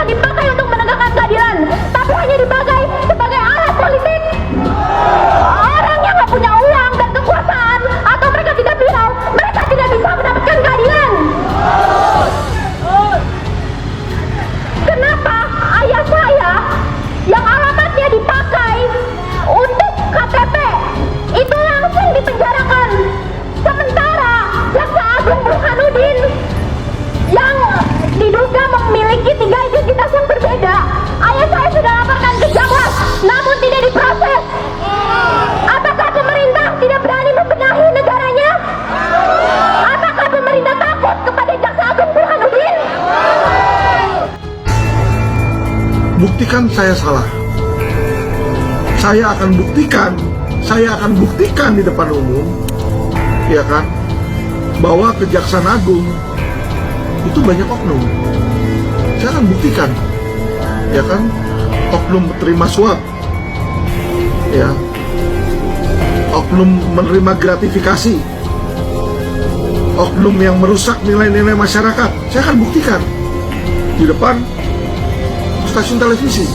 bukan dipakai untuk menegakkan keadilan, tapi hanya dipakai sebagai alat politik. Orang yang nggak punya uang dan kekuasaan atau mereka tidak viral, mereka tidak bisa mendapatkan keadilan. Kenapa ayah saya yang alamatnya dipakai untuk KTP itu langsung dipenjarakan, sementara Jaksa Agung Burhanuddin yang diduga memiliki 3 identitas yang berbeda, ayah saya sudah laporkan ke Jakwas namun tidak diproses. Apakah pemerintah tidak berani membenahi negaranya? Apakah pemerintah takut kepada Jaksa Agung Burhanuddin? Buktikan saya salah. Saya akan buktikan di depan umum, ya kan, bahwa Kejaksaan Agung itu banyak oknum. Saya akan buktikan, ya kan, oknum terima suap, ya, oknum menerima gratifikasi, oknum yang merusak nilai-nilai masyarakat. Saya akan buktikan di depan stasiun televisi.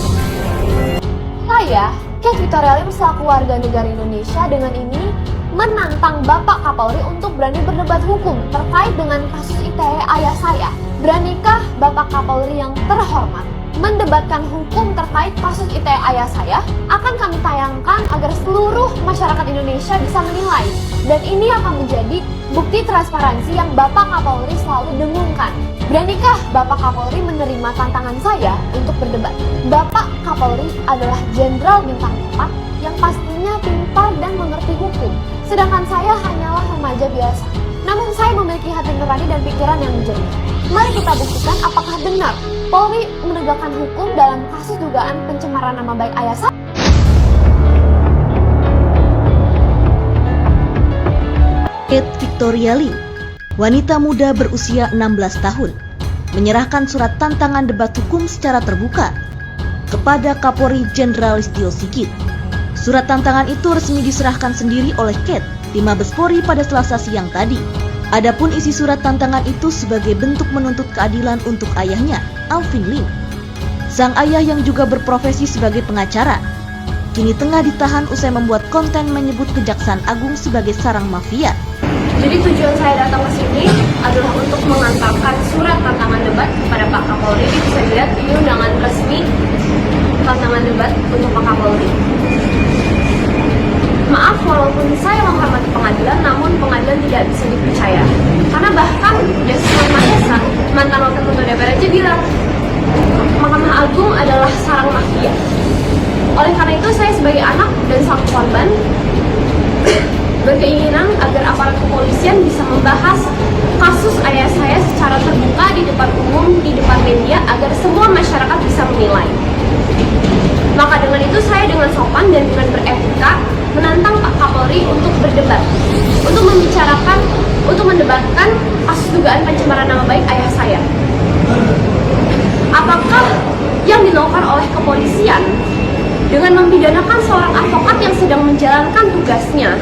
Saya, Kate Victoria Lim selaku warga negara Indonesia dengan ini menantang Bapak Kapolri untuk berani berdebat hukum terkait dengan kasus ITE ayah saya. Beranikah Bapak Kapolri yang terhormat mendebatkan hukum terkait kasus ITE ayah saya? Akan kami tayangkan agar seluruh masyarakat Indonesia bisa menilai. Dan ini akan menjadi bukti transparansi yang Bapak Kapolri selalu dengungkan. Beranikah Bapak Kapolri menerima tantangan saya untuk berdebat? Bapak Kapolri adalah jenderal bintang 4 yang pastinya pintar dan mengerti hukum. Sedangkan saya hanyalah remaja biasa. Namun saya memiliki hati nurani dan pikiran yang jernih. Mari kita buktikan apakah benar Polri menegakkan hukum dalam kasus dugaan pencemaran nama baik ayah saya. Kate Victoria Lim, wanita muda berusia 16 tahun, menyerahkan surat tantangan debat hukum secara terbuka kepada Kapolri Jenderal Listio Sigit. Surat tantangan itu resmi diserahkan sendiri oleh Kate di Mabes Polri pada Selasa siang tadi. Adapun isi surat tantangan itu sebagai bentuk menuntut keadilan untuk ayahnya, Alvin Lim. Sang ayah yang juga berprofesi sebagai pengacara, kini tengah ditahan usai membuat konten menyebut Kejaksaan Agung sebagai sarang mafia. Jadi tujuan saya datang ke sini adalah untuk mengantarkan surat tantangan debat kepada Pak Kapolri. Ini bisa dilihat, ini undangan resmi tantangan debat untuk Pak Kapolri. Maaf, walaupun saya menghormati pengadilan, namun pengadilan tidak bisa dipercaya. Karena bahkan Desmond Mahesa, mantan wakil ketua DPR aja bilang, Mahkamah Agung adalah sarang mafia. Oleh karena itu, saya sebagai anak dan sang korban berkeinginan agar aparat kepolisian bisa membahas kasus ayah saya secara terbuka di depan umum, di depan media, agar semua masyarakat bisa menilai. Maka dengan itu saya dengan sopan dan dengan beretika menantang Pak Kapolri untuk berdebat, untuk membicarakan, untuk mendebatkan kasus dugaan pencemaran nama baik ayah saya. Apakah yang dilakukan oleh kepolisian dengan mempidanakan seorang advokat yang sedang menjalankan tugasnya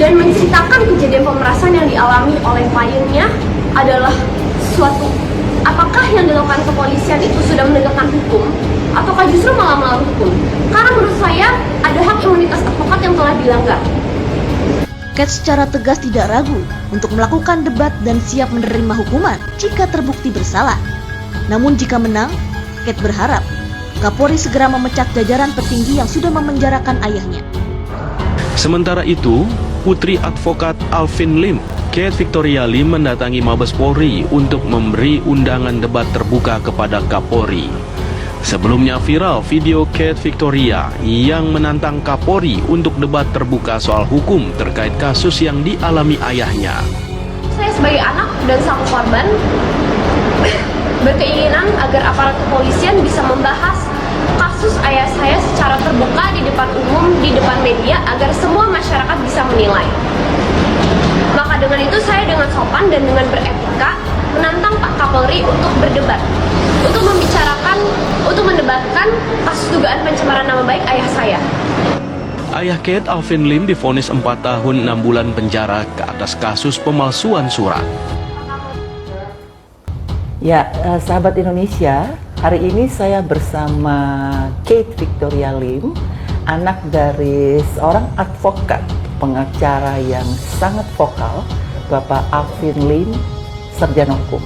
dan menceritakan kejadian pemerasan yang dialami oleh kliennya adalah suatu, apakah yang dilakukan kepolisian itu sudah menegakkan hukum ataukah justru malah melawan hukum? Karena menurut saya ada hak imunitas advokat yang telah dilanggar. Kate secara tegas tidak ragu untuk melakukan debat dan siap menerima hukuman jika terbukti bersalah. Namun jika menang, Kate berharap Kapolri segera memecat jajaran petinggi yang sudah memenjarakan ayahnya. Sementara itu, putri advokat Alvin Lim, Kate Victoria Lim, mendatangi Mabes Polri untuk memberi undangan debat terbuka kepada Kapolri. Sebelumnya viral video Kate Victoria yang menantang Kapolri untuk debat terbuka soal hukum terkait kasus yang dialami ayahnya. Saya sebagai anak dan sang korban berkeinginan agar aparat kepolisian bisa membahas kasus ayah saya secara terbuka di depan umum, di depan media, agar semua masyarakat bisa menilai. Maka dengan itu saya dengan sopan dan dengan beretika menantang Pak Kapolri untuk berdebat, untuk membicarakan, untuk mendebatkan kasus dugaan pencemaran nama baik ayah saya. Ayah Kate, Alvin Lim, divonis 4 tahun 6 bulan penjara atas kasus pemalsuan surat. Ya, sahabat Indonesia, hari ini saya bersama Kate Victoria Lim, anak dari seorang advokat, pengacara yang sangat vokal, Bapak Alvin Lim, sarjana hukum.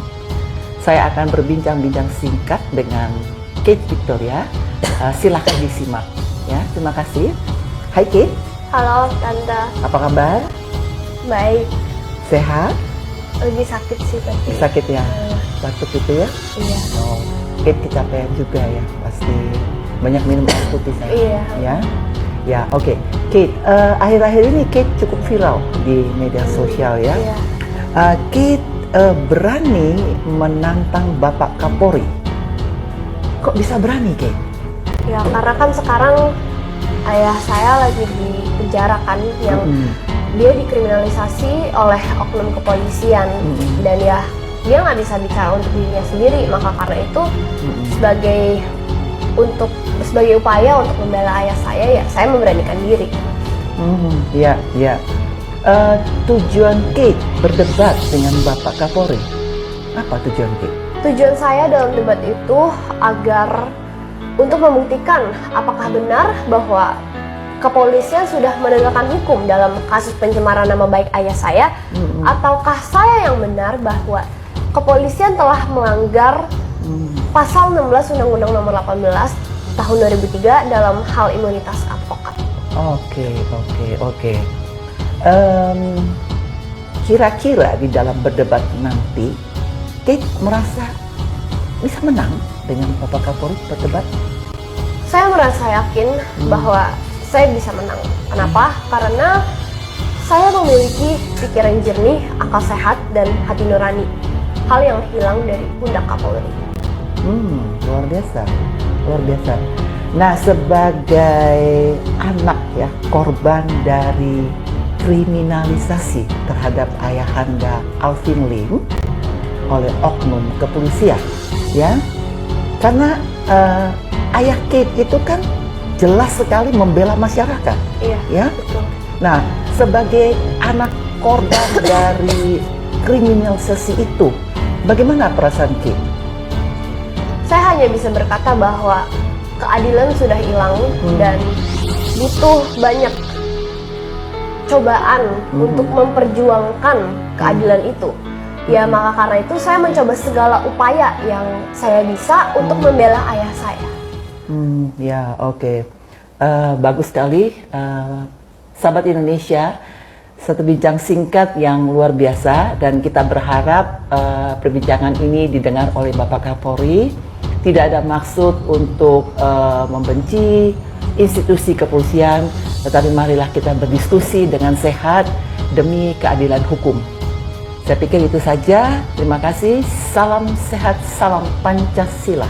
Saya akan berbincang-bincang singkat dengan Kate Victoria. Silakan disimak. Ya, terima kasih. Hai Kate, Halo Tante, apa kabar? baik. Sehat? Lagi sakit sih tapi. Sakit ya? Batuk itu ya? Iya. Oh, Kate kecapean juga ya, pasti banyak minum air putih saya. Iya. Ya, ya, oke. Kate, akhir-akhir ini Kate cukup viral di media sosial ya. Iya. Kate berani menantang Bapak Kapolri. Kok bisa berani, Kate? Ya karena kan sekarang ayah saya lagi di penjara kan, yang dia dikriminalisasi oleh oknum kepolisian, dan ya dia nggak bisa bicara untuk dirinya sendiri, maka karena itu sebagai upaya untuk membela ayah saya, ya saya memberanikan diri. Ya, ya. Tujuan Kate berdebat dengan Bapak Kapolri, apa tujuan Kate? Tujuan saya dalam debat itu agar untuk membuktikan apakah benar bahwa kepolisian sudah menegakkan hukum dalam kasus pencemaran nama baik ayah saya, ataukah saya yang benar bahwa kepolisian telah melanggar pasal 16 Undang-Undang Nomor 18 Tahun 2003 dalam hal imunitas advokat. Oke. Kira-kira di dalam berdebat nanti, Kate merasa bisa menang dengan Bapak Kapolri berdebat? Saya merasa yakin bahwa saya bisa menang. Kenapa? Karena saya memiliki pikiran jernih, akal sehat, dan hati nurani. Hal yang hilang dari pundak Kapolri. Luar biasa. Nah, sebagai anak ya, korban dari kriminalisasi terhadap ayahanda Alvin Lim oleh oknum kepolisian, ya, karena ayah Kate itu kan jelas sekali membela masyarakat, Iya, ya. betul. Nah, sebagai anak korban dari kriminalisasi itu, bagaimana perasaan Kate? Saya hanya bisa berkata bahwa keadilan sudah hilang dan butuh banyak cobaan untuk memperjuangkan keadilan itu. Ya, maka karena itu saya mencoba segala upaya yang saya bisa untuk membela ayah saya. Ya, oke. Bagus sekali, sahabat Indonesia. Satu bincang singkat yang luar biasa, dan kita berharap perbincangan ini didengar oleh Bapak Kapolri. Tidak ada maksud untuk membenci institusi kepolisian, tetapi marilah kita berdiskusi dengan sehat demi keadilan hukum. Saya pikir itu saja. Terima kasih. Salam sehat, salam Pancasila.